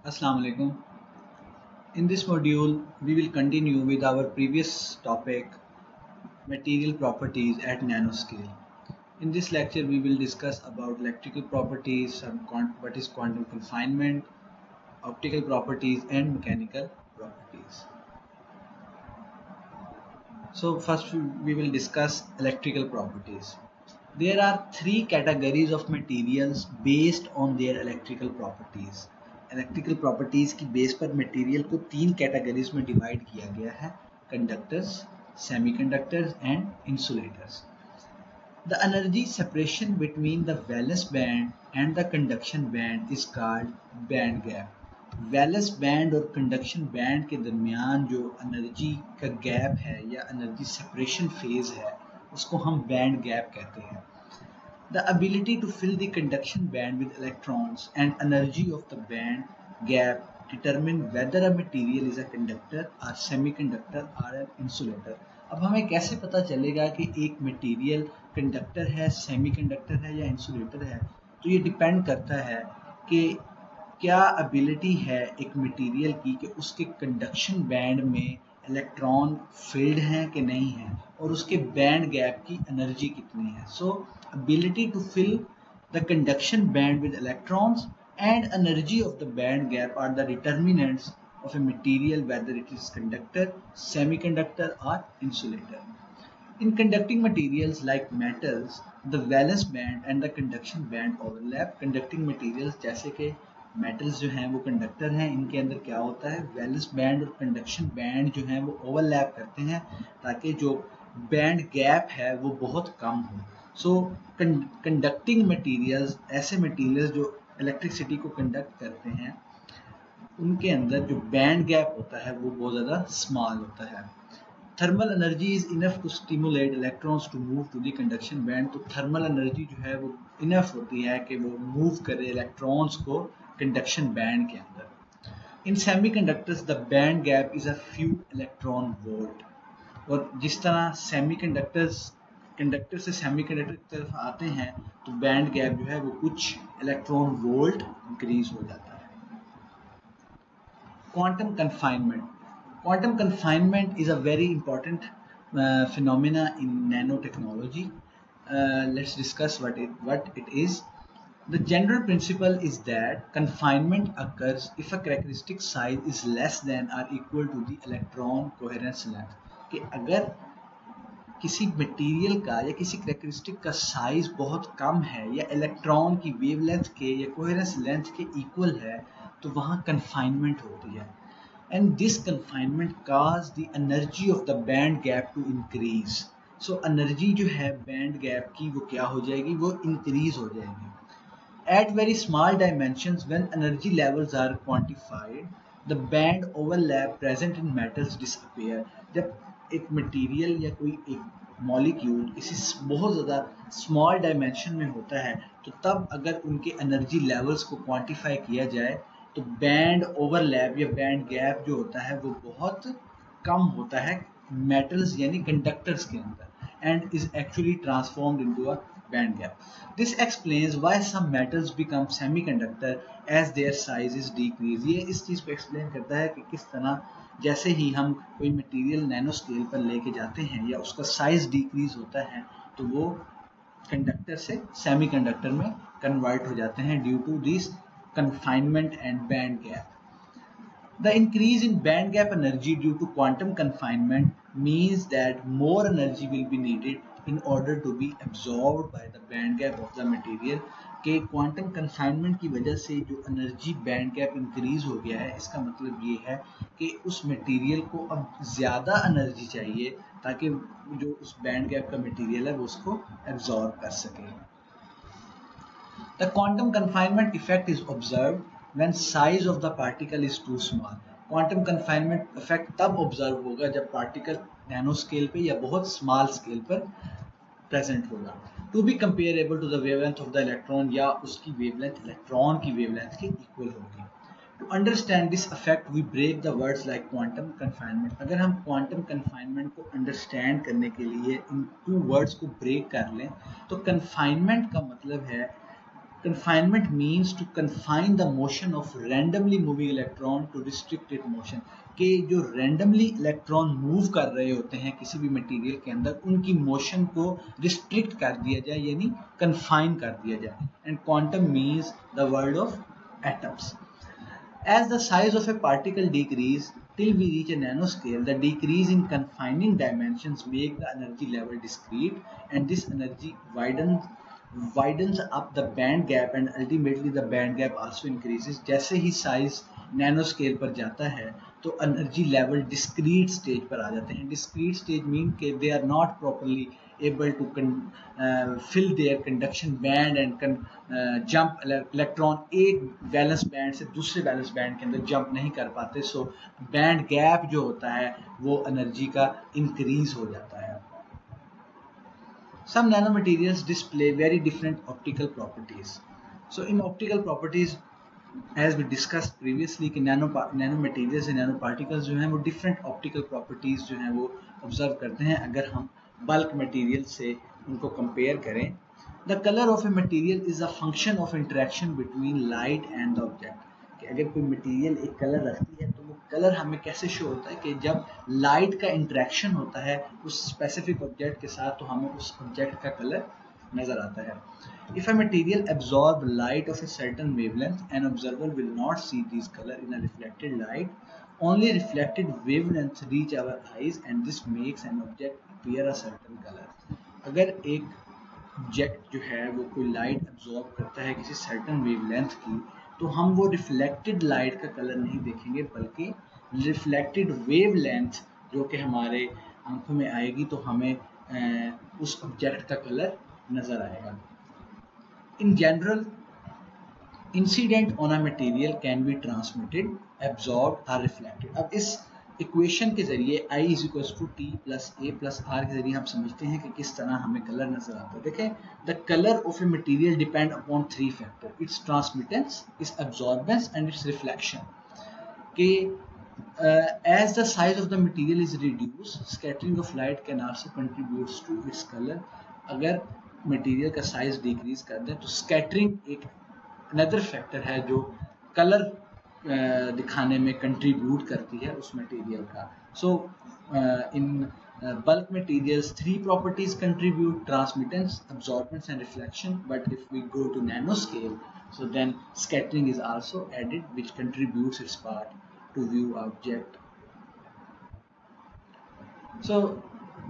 Assalamu alaikum. In this module, we will continue with our previous topic, material properties at nanoscale. In this lecture, we will discuss about electrical properties, what is quantum confinement, optical properties, and mechanical properties. So first, we will discuss electrical properties. There are three categories of materials based on their electrical properties. Electrical properties की base पर material को तीन categories में divide किया गया है: conductors, semiconductors and insulators. The energy separation between the valence band and the conduction band is called band gap. Valence band और conduction band के दरमियान जो एनर्जी का गैप है या एनर्जी सेपरेशन फेज है उसको हम बैंड गैप कहते हैं. The ability to fill the conduction band with electrons and energy of the band gap determine whether a material is a conductor or semiconductor or an insulator. अब हमें कैसे पता चलेगा कि एक मटेरियल कंडक्टर है, सेमीकंडक्टर है या इंसुलेटर है? तो ये डिपेंड करता है कि क्या एबिलिटी है एक मटेरियल की कि उसके कंडक्शन बैंड में इलेक्ट्रॉन फिल्ड हैं कि नहीं है और उसके बैंड गैप की एनर्जी कितनी है. सो ability to fill the conduction band with electrons and energy of the band gap are the determinants of a material, whether it is conductor, semiconductor or insulator. In conducting materials like metals, the valence band and the conduction band overlap. Conducting materials जैसे कि metals जो हैं वो conductor हैं, इनके अंदर क्या होता है, वैलेंस बैंड और कंडक्शन बैंड जो हैं वो ओवरलैप करते हैं ताकि जो बैंड गैप है वो बहुत कम हो. सो कंडक्टिंग मटेरियल्स, ऐसे मटेरियल्स जो इलेक्ट्रिसिटी को कंडक्ट करते हैं, उनके अंदर जो बैंड गैप होता है वो बहुत ज़्यादा स्मॉल होता है. Thermal energy is enough to stimulate electrons to move to the conduction band. तो थर्मल एनर्जी जो है वो इनफ होती है कि वो मूव करे इलेक्ट्रॉन्स को कंडक्शन बैंड के अंदर. In semiconductors the band gap is a few electron volt. और जिस तरह सेमीकंडक्टर्स कंडक्टर से सेमीकंडक्टर की तरफ आते हैं तो बैंड गैप जो है वो कुछ इलेक्ट्रॉन वोल्ट इंक्रीज हो जाता है. Quantum confinement. Quantum confinement is a very important phenomena in nanotechnology. Let's discuss what it is. The general principle is that confinement occurs if a characteristic size is less than or equal to the electron coherence length. कि अगर किसी material का या किसी characteristic का size बहुत कम है या इलेक्ट्रॉन की वेवलेंथ के या कोहेरेंस लेंथ के इक्वल है तो वहाँ कन्फाइनमेंट होती है. And this confinement cause the energy of the band gap to increase. So energy जो है बैंड गैप की वो क्या हो जाएगी, वो इंक्रीज हो जाएगी. At very small dimensions, when energy levels are quantified, the band overlap present in metals disappear. जब एक मटेरियल या कोई एक मॉलिक्यूल किसी बहुत ज़्यादा स्मॉल डायमेंशन में होता है तो तब अगर उनके एनर्जी लेवल्स को क्वांटिफाई किया जाए तो बैंड ओवरलैप या बैंड गैप जो होता है वो बहुत कम होता है मेटल्स यानी कंडक्टर्स के अंदर and is actually transformed into a band gap. This explains why some metals become semiconductor as their size is decreased. ये इस चीज़ को एक्सप्लेन करता है कि किस तरह जैसे ही हम कोई मटेरियल नैनो स्केल पर लेके जाते हैं या उसका साइज डिक्रीज होता है तो वो कंडक्टर से सेमीकंडक्टर में कन्वर्ट हो जाते हैं due to this confinement and band gap. The increase in band gap energy due to quantum confinement means that more energy will be needed in order to be absorbed by the band gap of the material. कि quantum confinement की वजह से जो energy band gap increase हो गया है इसका मतलब ये है कि उस मटेरियल को अब ज़्यादा एनर्जी चाहिए ताकि जो उस बैंड गैप का मटेरियल है वो उसको एब्जॉर्ब कर सके. The quantum confinement effect is observed when size of the particle is too small. Quantum confinement effect तब ऑब्जर्व होगा जब पार्टिकल नैनो स्केल पे या बहुत स्मॉल स्केल पर प्रेजेंट होगा. To be comparable to the wavelength of the electron, या उसकी वेवलेंथ इलेक्ट्रॉन की वेवलेंथ के इक्वल होगी. To understand this effect we break the words like quantum confinement. अगर हम क्वांटम कन्फाइनमेंट को अंडरस्टैंड करने के लिए इन टू वर्ड्स को ब्रेक कर लें तो कन्फाइनमेंट का मतलब है Confinement means to confine the motion of randomly moving electron to restrict its motion. कि जो randomly electron move कर रहे होते हैं किसी भी material के अंदर, उनकी motion को restrict कर दिया जाए, यानी confine कर दिया जाए. And quantum means the world of atoms. As the size of a particle decrease till we reach a nanoscale, the decrease in confining dimensions make the energy level discrete, and this energy widens up the band gap, and ultimately the band gap also increases. जैसे ही size nanoscale पर जाता है तो energy level discrete stage पर आ जाते हैं. Discrete stage mean कि they are not properly able to fill their conduction band and jump electron एक वैलेंस बैंड से दूसरे वैलेंस बैंड के अंदर जंप नहीं कर पाते. सो बैंड गैप जो होता है वो एनर्जी का इंक्रीज हो जाता है. Some nanomaterials display very different optical properties. So in optical properties, as we discussed previously कि nanomaterials and nanoparticles जो हैं वो different optical properties जो हैं वो observe करते हैं अगर हम bulk material से उनको compare करें. The color of a material is a function of interaction between light and the object. कि अगर कोई मटेरियल एक कलर रखती है तो वो कलर हमें कैसे शो होता है कि जब लाइट का इंटरेक्शन होता है उस स्पेसिफिक ऑब्जेक्ट के साथ तो हमें उस ऑब्जेक्ट का कलर नजर आता है. If a material absorb light of a certain wavelength, an observer will not see these color in a reflected light. Only reflected wavelengths reach our eyes, and this makes an object appear a certain color. अगर एक object जो है वो कोई light absorb करता है किसी certain wavelength की, तो हम वो रिफ्लेक्टेड लाइट का कलर नहीं देखेंगे बल्कि रिफ्लेक्टेड वेवलेंथ जो कि हमारे आंखों में आएगी तो हमें उस ऑब्जेक्ट का कलर नजर आएगा. In general incident on a material can be transmitted, absorbed और रिफ्लेक्टेड. अब इस इक्वेशन के जरिए I = T + A + R के जरिए हम समझते हैं कि किस तरह हमें कलर नजर आता है. देखें, the colour of a material depend upon 3 factor: it's transmittance, it's absorbance and it's reflection. कि as the size of the material is reduced, scattering of light can also contributes to its color. अगर material का size decrease कर दें तो scattering एक another factor है जो colour दिखाने में कंट्रीब्यूट करती है उस मटेरियल का. सो इन bulk materials 3 properties contribute: transmittance, absorbance and reflection. But if we go to nanoscale, so then scattering is also added, which contributes its part to view object. So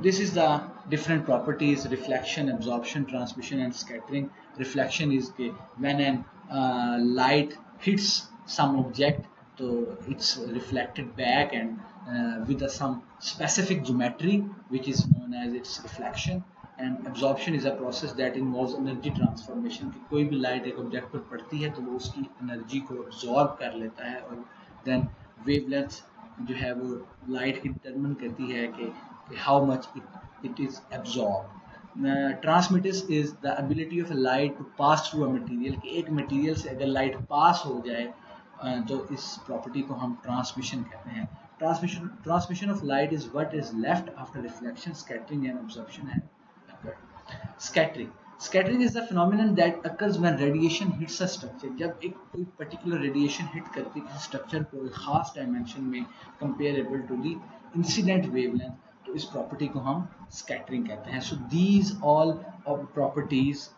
this is the different properties: reflection, absorption, transmission and scattering. Reflection is when a light hits some object, so it's reflected back and with some specific geometry which is known as its reflection. And absorption is a process that involves energy transformation. कि कोई भी light एक object पर पड़ती है तो वो उसकी एनर्जी को absorb कर लेता है और then wavelength जो है वो लाइट की डिटरमिन करती है कि how much it is absorbed. Transmittance is the ability of a light to pass through a material. कि एक मटेरियल से अगर लाइट पास हो जाए तो इस प्रॉपर्टी को हम ट्रांसमिशन कहते हैं. Transmission of light is what is left after reflection, scattering and absorption have occurred. Scattering is the phenomenon that occurs when radiation hits a structure. जब एक कोई particular radiation hit करती है किसी structure को एक खास dimension में comparable to the incident wavelength, तो इस प्रॉपर्टी को हम स्कैटरिंग कहते हैं. सो दीज ऑल प्रॉपर्टीज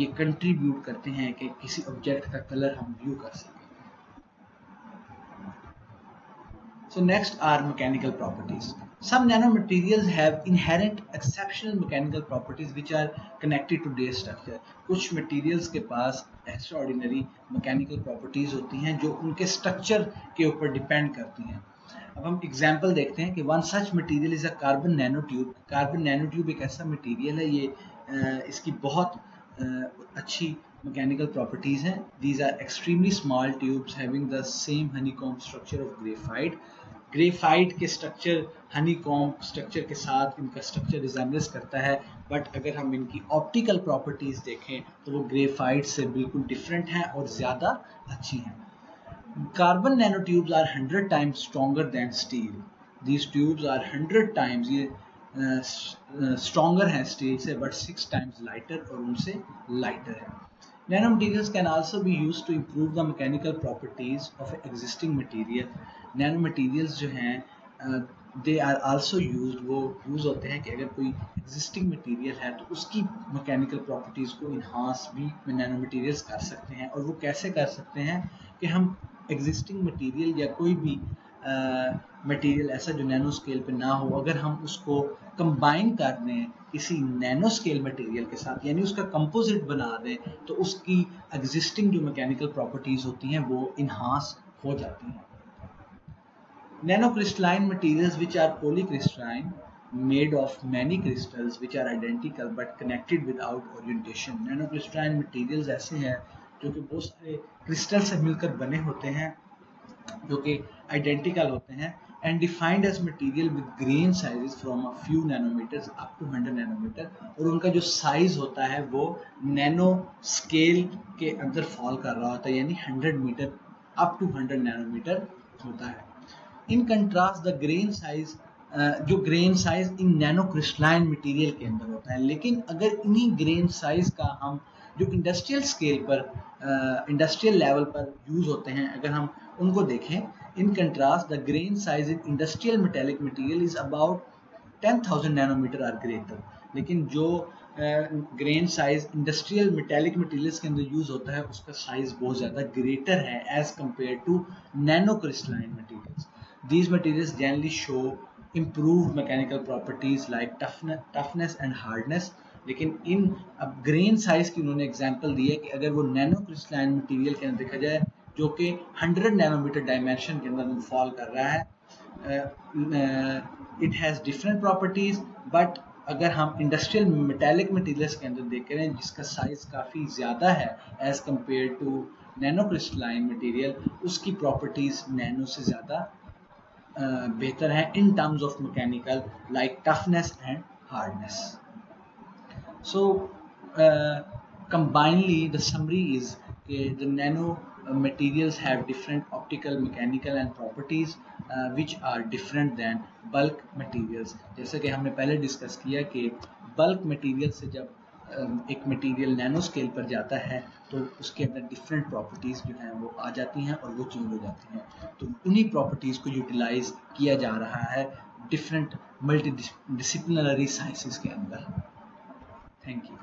ये कंट्रीब्यूट करते हैं कि किसी ऑब्जेक्ट का कलर हम व्यू कर सकें. So next are mechanical properties. Some nanomaterials have inherent exceptional mechanical properties which are connected to their structure. कुछ materials के पास extraordinary mechanical properties होती हैं जो उनके structure के ऊपर depend करती हैं. अब हम एग्जाम्पल देखते हैं कि one such material is a carbon nano tube. Carbon nano tube एक ऐसा मटेरियल है, ये इसकी बहुत अच्छी मैकेनिकल प्रॉपर्टीज हैं. These are extremely small tubes having the same honeycomb structure of graphite. Graphite के स्ट्रक्चर हनीकॉम्ब स्ट्रक्चर के साथ इनका स्ट्रक्चर रिजेम्बलेंस करता है, बट अगर हम इनकी ऑप्टिकल प्रॉपर्टीज देखें तो वो ग्रेफाइट से बिल्कुल डिफरेंट हैं और ज़्यादा अच्छी हैं. Carbon nanotubes are 100 times stronger than steel. These tubes are 100 times stronger हैं स्टील से, but 6 times lighter और उनसे lighter है. Nanomaterials can also be used to improve the mechanical properties of existing material. Nanomaterials जो हैं they are also used, वो use होते हैं कि अगर कोई existing material है तो उसकी mechanical properties को enhance भी nanomaterials कर सकते हैं। और वो कैसे कर सकते हैं कि हम existing material या कोई भी मटेरियल ऐसा जो नैनो स्केल पे ना हो, अगर हम उसको कंबाइन कर दें किसी नैनो स्केल मटेरियल के साथ, यानी उसका कंपोजिट बना दें, तो उसकी एग्जिस्टिंग जो मैकेनिकल प्रॉपर्टीज होती हैं वो इन्हांस हो जाती हैं। Nano crystalline materials which are polycrystalline made of many crystals which are identical but connected without orientation. Nano crystalline materials ऐसे हैं जो कि बहुत सारे क्रिस्टल से मिलकर बने होते हैं, जो कि आइडेंटिकल होते हैं, and defined as material with grain sizes from a few nanometers up to 100 nanometer. और उनका जो साइज होता है वो नैनो स्केल के अंदर फॉल कर रहा होता है, यानी 100 मीटर अप टू 100 नैनोमीटर होता है। In contrast the grain size, जो grain size in nano crystalline material के अंदर होता है, लेकिन अगर इन्हीं ग्रेन साइज का हम जो इंडस्ट्रियल स्केल पर, इंडस्ट्रियल लेवल पर यूज होते हैं, अगर हम उनको देखें, in contrast the grain size in industrial metallic material is about 10,000 nanometer or greater. लेकिन जो grain size industrial metallic materials के अंदर यूज होता है उसका साइज बहुत ज़्यादा ग्रेटर है as compare to nano crystalline materials. These materials generally show improved mechanical properties like toughness and hardness। लेकिन इन अब ग्रेन साइज की उन्होंने एग्जांपल दी है कि अगर वो नैनो क्रिस्टलाइन मटेरियल के अंदर देखा जाए जो कि 100 नैनोमीटर डायमेंशन के अंदर फॉल कर रहा है, it has different properties, but अगर हम इंडस्ट्रियल मेटेलिक मटेरियल्स के अंदर देख रहे हैं जिसका साइज काफ़ी ज़्यादा है as compare to nano crystalline material, उसकी प्रॉपर्टीज नैनो से ज़्यादा बेहतर है in terms of mechanical like toughness and hardness. So combinedly the summary is the nano materials have different optical, mechanical and properties which are different than bulk materials। जैसे कि हमने पहले discuss किया कि बल्क मटेरियल से जब एक material nano scale पर जाता है तो उसके अंदर डिफरेंट प्रॉपर्टीज़ जो हैं वो आ जाती हैं और वो चेंज हो जाती हैं, तो उन्हीं प्रॉपर्टीज़ को यूटिलाइज किया जा रहा है डिफरेंट मल्टी डिसिप्लिनरी साइंसेस के अंदर। Thank you.